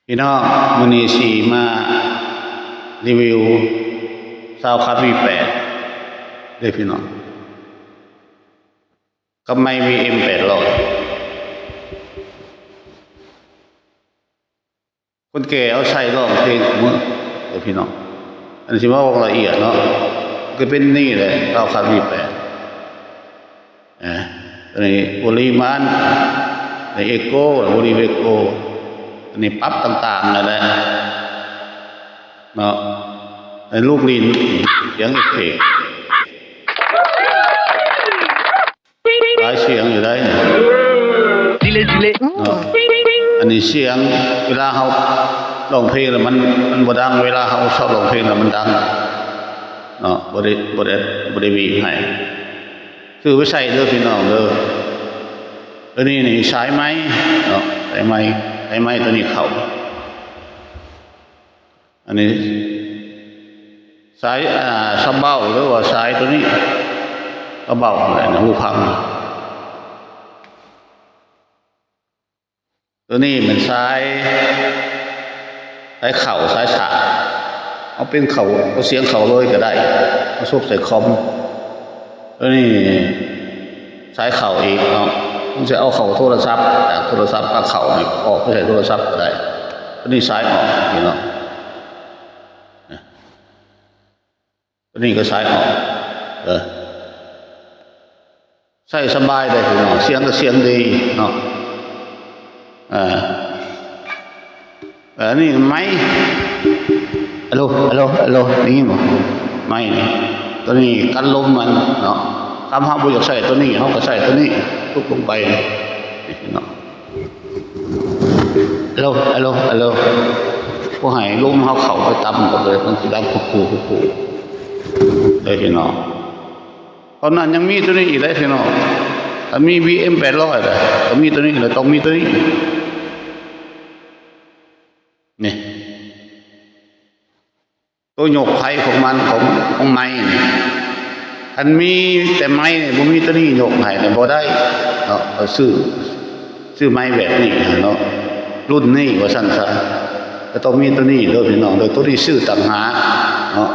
พี่น้องมื้อนี้สิมารีวิวซาวคัท V8 เด้อพี่น้องกับไมค์ VM 800คนแก่เอาใช้ร้องเพลงมื้อเด้อพี่น้องอันสิมาบอกละเอียดเนาะก็เป็นนี่แหละซาวคัท V8 อันนี้ปริมาณในเอโก้โอลิเวโก้อันนี้ปรับต่างๆนั่นแหละเนาะในลูกลิ้นเสียงเอฟเฟกต์หลายเสียงอยู่ได้เนี่ยเนาะอันนี้เสียงเวลาเขาร้องเพลงแล้วมันบ่ดังเวลาเขาชอบร้องเพลงแล้วมันดังเนาะบ่ได้บีบให้คือไว้ใส่เด้อพี่น้องเด้อตัวนี้นี่สายไม้เนาะสายไม้ตัวนี้เข้าอันนี้สายซับเบ้าหรือว่าสายตัวนี้ก็เบ้าอะไรนะหูพังตัวนี้มันสายเข่าสายฉากเอาเป็นเข่าเอาเสียงเข่าเลยก็ได้เอาซุบใส่คอมตัวนี้สายเข่าอีกเนาะมันจะเอาเข่าโทรศัพท์จากโทรศัพท์ก็เข่าออกไปใส่โทรศัพท์ได้ตัวนี้สายออกนี่เนาะตัวนี้ก็สายออกใส่สบายได้พี่น้องเสียงก็เสียงดีเนาะอันนี้ไม้ฮัลโหลนี่มั้งไม้นี่ตัวนี้กันลมมันเนาะคำห้ามบุญอยากใส่ตัวนี้เขาก็ใส่ตัวนี้ทุกลงไปนี่เนาะฮัลโหลพวกหายลมเขาเข่าไปต่ำกันเลยมันจะดังคูเลยพี่น้องตอนนั้นยังมีตัวนี้อีกเลยพี่น้องถ้ามี VM 800เลยก็มีตัวนี้เลยต้องมีตัวนี้นี่ตัวโยกไผ่ของมันของไม้นี่อันมีแต่ไม้เนี่ยบ่มีตัวนี้โยกไผ่แต่บ่ได้เนาะซื้อไม้แบบนี้เนาะรุ่นนี้ว่าซั่นซะก็ต้องมีตัวนี้เด้อพี่น้องโดยตัวนี้ซื้อต่างหากเนาะ